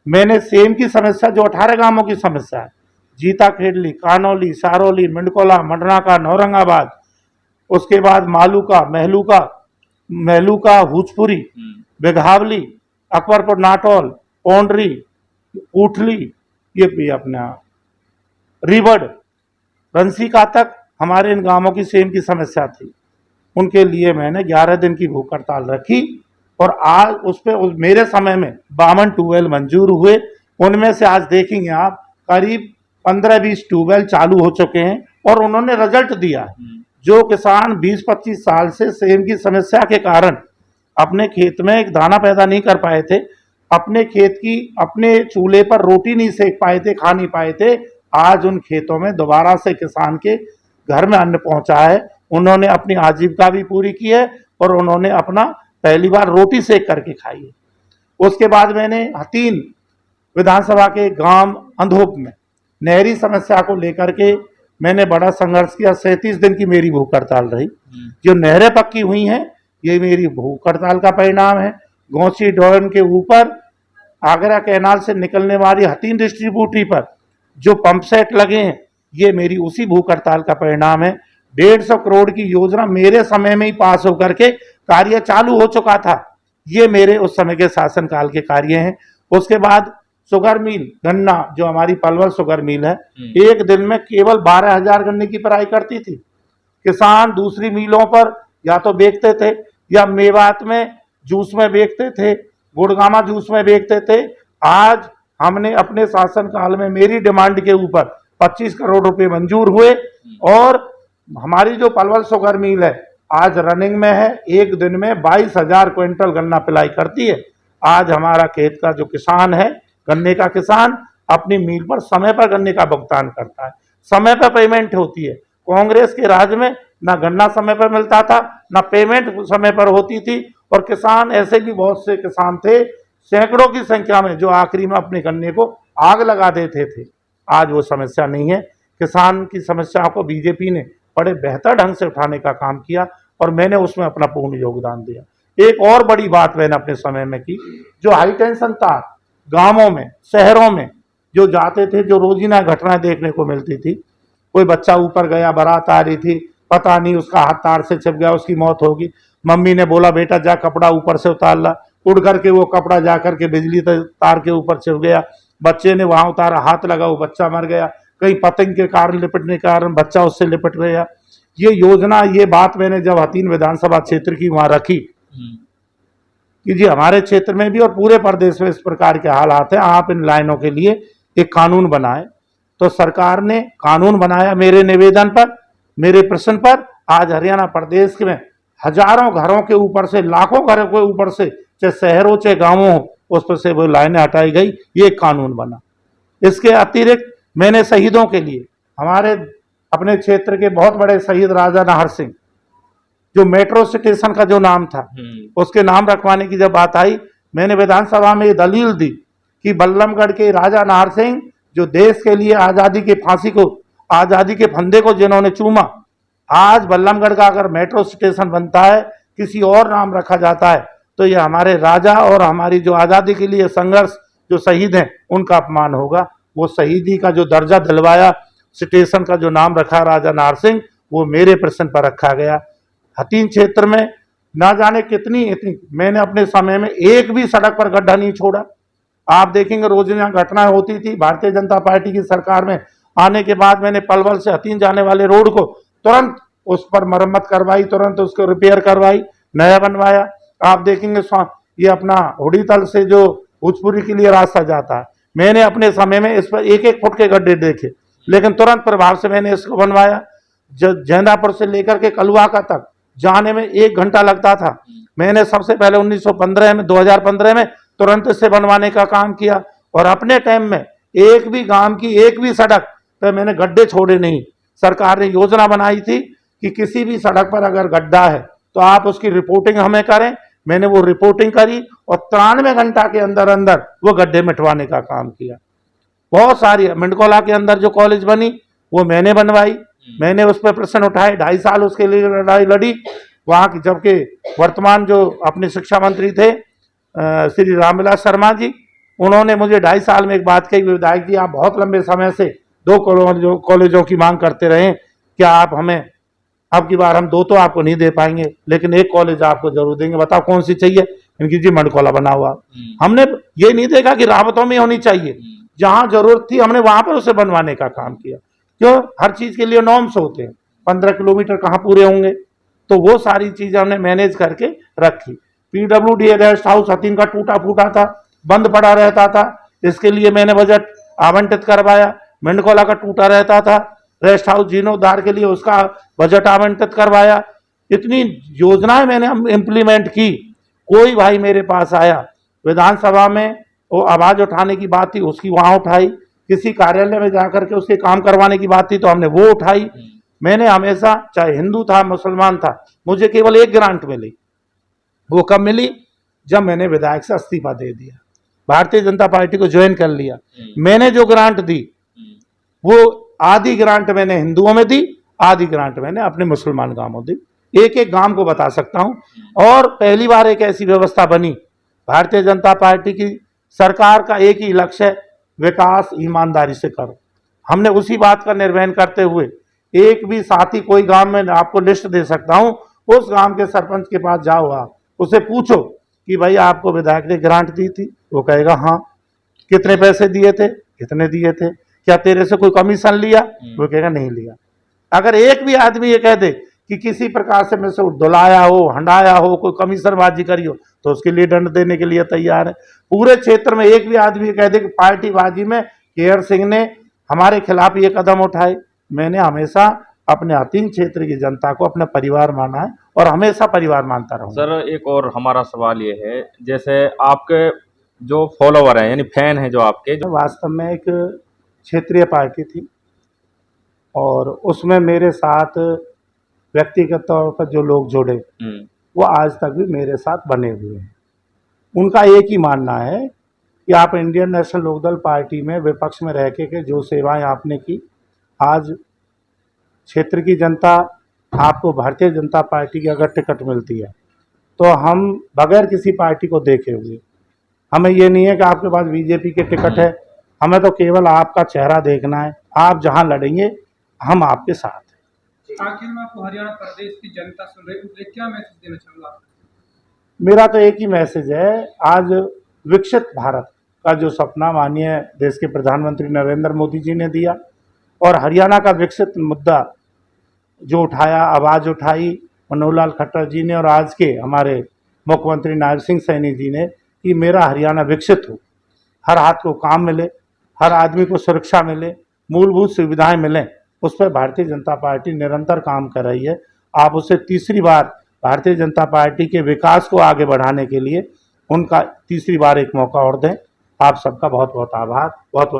मैंने सेम की समस्या जो 18 गांवों की समस्या है, जीता खेड़ली, कानौली, सारोली, मिंडकोला, मंडनाका, नौरंगाबाद, उसके बाद महलूका, हुचपुरी, बेघावली, अकबरपुर, नाटौल, पौंडरी, ऊठली, ये भी अपना रीवड, रंसीका तक हमारे इन गांवों की सेम की समस्या थी। उनके लिए मैंने 11 दिन की भूख हड़ताल रखी और आज उस पर मेरे समय में 52 ट्यूबवेल मंजूर हुए। उनमें से आज देखेंगे आप करीब 15-20 ट्यूबवेल चालू हो चुके हैं और उन्होंने रिजल्ट दिया। जो किसान 20-25 साल से सेम की समस्या के कारण अपने खेत में एक दाना पैदा नहीं कर पाए थे, अपने खेत की अपने चूल्हे पर रोटी नहीं सेक पाए थे, खा नहीं पाए थे, आज उन खेतों में दोबारा से किसान के घर में अन्न पहुंचा है। उन्होंने अपनी आजीविका भी पूरी की है और उन्होंने अपना पहली बार रोटी सेक करके खाई है। उसके बाद मैंने हतीन विधानसभा के गांव अंधोप में नहरी समस्या को लेकर के मैंने बड़ा संघर्ष किया। 37 दिन की मेरी भूख हड़ताल रही। जो नहरें पक्की हुई हैं ये मेरी भूख हड़ताल का परिणाम है। गौसी डैम के ऊपर आगरा कैनाल से निकलने वाली हतीन डिस्ट्रीब्यूटरी पर जो पंप सेट लगे हैं ये मेरी उसी भूख हड़ताल का परिणाम है। 150 करोड़ की योजना मेरे समय में ही पास होकर के कार्य चालू हो चुका था। ये मेरे उस समय के शासनकाल के कार्य हैं। उसके बाद शुगर मिल गन्ना, जो हमारी पलवल शुगर मिल है, एक दिन में केवल 12,000 गन्ने की पेराई करती थी। किसान दूसरी मिलों पर या तो बेचते थे या मेवात में जूस में बेचते थे, गुड़गामा जूस में बेचते थे। आज हमने अपने शासनकाल में मेरी डिमांड के ऊपर 25 करोड़ रुपए मंजूर हुए और हमारी जो पलवल शुगर मिल है आज रनिंग में है। एक दिन में 22,000 क्विंटल गन्ना पिलाई करती है। आज हमारा खेत का जो किसान है, गन्ने का किसान, अपनी मिल पर समय पर गन्ने का भुगतान करता है, समय पर पेमेंट होती है। कांग्रेस के राज में ना गन्ना समय पर मिलता था, ना पेमेंट समय पर होती थी और किसान ऐसे भी बहुत से किसान थे सैकड़ों की संख्या में जो आखिरी में अपने गन्ने को आग लगा देते थे। आज वो समस्या नहीं है। किसान की समस्या को बीजेपी ने बड़े बेहतर ढंग से उठाने का काम किया और मैंने उसमें अपना पूर्ण योगदान दिया। एक और बड़ी बात मैंने अपने समय में की, जो हाई टेंशन तार गांवों में, शहरों में जो जाते थे, जो रोजीना घटनाएं देखने को मिलती थी। कोई बच्चा ऊपर गया, बारात आ रही थी, पता नहीं उसका हाथ तार से छिप गया, उसकी मौत होगी। मम्मी ने बोला बेटा जा कपड़ा ऊपर से उतार ला, उड़ करके वो कपड़ा जा करके बिजली तार के ऊपर छिप गया। बच्चे ने वहां उतारा, हाथ लगा, वो बच्चा मर गया। कहीं पतंग के कारण लिपटने के कारण बच्चा उससे लिपट गया। ये योजना, ये बात मैंने जब हतीन विधानसभा क्षेत्र की वहां रखी कि जी हमारे क्षेत्र में भी और पूरे प्रदेश में इस प्रकार के हालात हैं, आप इन लाइनों के लिए एक कानून बनाए। तो सरकार ने कानून बनाया मेरे निवेदन पर, मेरे प्रश्न पर। आज हरियाणा प्रदेश में हजारों घरों के ऊपर से, लाखों घरों के ऊपर से, चाहे शहर हो चाहे गाँव हो, उस पर से वो लाइनें हटाई गई। ये कानून बना। इसके अतिरिक्त मैंने शहीदों के लिए, हमारे अपने क्षेत्र के बहुत बड़े शहीद राजा नाहर सिंह, जो मेट्रो स्टेशन का जो नाम था उसके नाम रखवाने की जब बात आई, मैंने विधानसभा में ये दलील दी कि बल्लमगढ़ के राजा नाहर सिंह जो देश के लिए आजादी के फांसी को, आजादी के फंदे को जिन्होंने चूमा, आज बल्लमगढ़ का अगर मेट्रो स्टेशन बनता है, किसी और नाम रखा जाता है, तो ये हमारे राजा और हमारी जो आजादी के लिए संघर्ष जो शहीद हैं उनका अपमान होगा। वो शहीदी का जो दर्जा दिलवाया, स्टेशन का जो नाम रखा राजा नाहर सिंह, वो मेरे प्रश्न पर रखा गया। हतीन क्षेत्र में ना जाने कितनी इतनी, मैंने अपने समय में एक भी सड़क पर गड्ढा नहीं छोड़ा। आप देखेंगे रोजाना घटनाएं होती थी। भारतीय जनता पार्टी की सरकार में आने के बाद मैंने पलवल से हतीन जाने वाले रोड को तुरंत उस पर मरम्मत करवाई, तुरंत उसको रिपेयर करवाई, नया बनवाया। आप देखेंगे ये अपना हुडीतल से जो भोजपुरी के लिए रास्ता जाता है, मैंने अपने समय में इस पर 1-1 फुट के गड्ढे देखे, लेकिन तुरंत प्रभाव से मैंने इसको बनवाया। जैंदापुर से लेकर के कलुआका तक जाने में 1 घंटा लगता था, मैंने सबसे पहले 2015 में तुरंत इससे बनवाने का काम किया। और अपने टाइम में एक भी गांव की एक भी सड़क पर मैंने गड्ढे छोड़े नहीं। सरकार ने योजना बनाई थी कि किसी भी सड़क पर अगर गड्ढा है तो आप उसकी रिपोर्टिंग हमें करें। मैंने वो रिपोर्टिंग करी और 93 घंटा के अंदर अंदर वो गड्ढे मिटवाने का काम किया। बहुत सारी मिंडकोला के अंदर जो कॉलेज बनी वो मैंने बनवाई, मैंने उस पर प्रश्न उठाए, 2.5 साल उसके लिए लड़ाई लड़ी वहां की। जबकि वर्तमान जो अपने शिक्षा मंत्री थे श्री रामविलास शर्मा जी, उन्होंने मुझे 2.5 साल में एक बात कही, विधायक जी आप बहुत लंबे समय से 2 कॉलेजों की मांग करते रहे, क्या आप हमें, अब की बार हम 2 तो आपको नहीं दे पाएंगे लेकिन 1 कॉलेज आपको जरूर देंगे, बताओ कौन सी चाहिए? इनकी जी मंडकोला बना हुआ। हमने ये नहीं देखा कि रावतों में होनी चाहिए, जहां जरूरत थी हमने वहां पर उसे बनवाने का काम किया। क्यों? हर चीज के लिए नॉर्म्स होते हैं, 15 किलोमीटर कहाँ पूरे होंगे, तो वो सारी चीजें हमने मैनेज करके रखी। पीडब्ल्यूडी रेस्ट हाउस हतीन का टूटा फूटा था, बंद पड़ा रहता था, इसके लिए मैंने बजट आवंटित करवाया। मेंढकोला का टूटा रहता था, रेस्ट हाउस जीर्णोद्धार के लिए उसका बजट आवंटित करवाया। इतनी योजनाएं मैंने इम्प्लीमेंट की। कोई भाई मेरे पास आया, विधानसभा में वो आवाज उठाने की बात थी उसकी वहां उठाई, किसी कार्यालय में जाकर के उसके काम करवाने की बात थी तो हमने वो उठाई। मैंने हमेशा, चाहे हिंदू था मुसलमान था, मुझे केवल एक ग्रांट मिली। वो कब मिली? जब मैंने विधायक से इस्तीफा दे दिया, भारतीय जनता पार्टी को ज्वाइन कर लिया। मैंने जो ग्रांट दी वो आधी ग्रांट मैंने हिंदुओं में दी, आधी ग्रांट मैंने अपने मुसलमान गांवों दी। एक एक गांव को बता सकता हूं। और पहली बार एक ऐसी व्यवस्था बनी, भारतीय जनता पार्टी की सरकार का एक ही लक्ष्य है, विकास ईमानदारी से करो। हमने उसी बात का निर्वहन करते हुए एक भी साथी, कोई गांव में आपको लिस्ट दे सकता हूं, उस गांव के सरपंच के पास जाओ, आप उसे पूछो कि भाई आपको विधायक ने ग्रांट दी थी, वो कहेगा हाँ। कितने पैसे दिए थे? कितने दिए थे? क्या तेरे से कोई कमीशन लिया? वो कहेगा नहीं लिया। अगर एक भी आदमी ये कह दे कि किसी प्रकार से मैं से दुलाया हो, हंडाया हो, कोई कमीशनबाजी करी हो, तो उसके लिए दंड देने के लिए तैयार है। पूरे क्षेत्र में एक भी आदमी कह दे कि पार्टीबाजी में केयर सिंह ने हमारे खिलाफ ये कदम उठाए, मैंने हमेशा अपने हतीन क्षेत्र की जनता को अपना परिवार माना है और हमेशा परिवार मानता रहूंगा। सर एक और हमारा सवाल ये है, जैसे आपके जो फॉलोवर हैं यानी फैन हैं जो आपके, जो वास्तव में एक क्षेत्रीय पार्टी थी और उसमें मेरे साथ व्यक्तिगत तौर पर जो लोग जुड़े वो आज तक भी मेरे साथ बने हुए हैं। उनका एक ही मानना है कि आप इंडियन नेशनल लोकदल पार्टी में विपक्ष में रह के जो सेवाएं आपने की, आज क्षेत्र की जनता आपको भारतीय जनता पार्टी की अगर टिकट मिलती है तो हम बगैर किसी पार्टी को देखे हुए, हमें ये नहीं है कि आपके पास बीजेपी के टिकट है, हमें तो केवल आपका चेहरा देखना है, आप जहां लड़ेंगे हम आपके साथ हैं। आखिर में आपको हरियाणा प्रदेश की जनता सुन रही है, क्या मैसेज देना चाहूँगा आप? मेरा तो एक ही मैसेज है, आज विकसित भारत का जो सपना माननीय देश के प्रधानमंत्री नरेंद्र मोदी जी ने दिया और हरियाणा का विकसित मुद्दा जो उठाया, आवाज़ उठाई मनोहर लाल खट्टर जी ने और आज के हमारे मुख्यमंत्री नायब सिंह सैनी जी ने, कि मेरा हरियाणा विकसित हो, हर हाथ को काम मिले, हर आदमी को सुरक्षा मिले, मूलभूत सुविधाएं मिलें, उस पर भारतीय जनता पार्टी निरंतर काम कर रही है। आप उसे तीसरी बार भारतीय जनता पार्टी के विकास को आगे बढ़ाने के लिए उनका तीसरी बार एक मौका और दें। आप सबका बहुत बहुत आभार, बहुत बहुत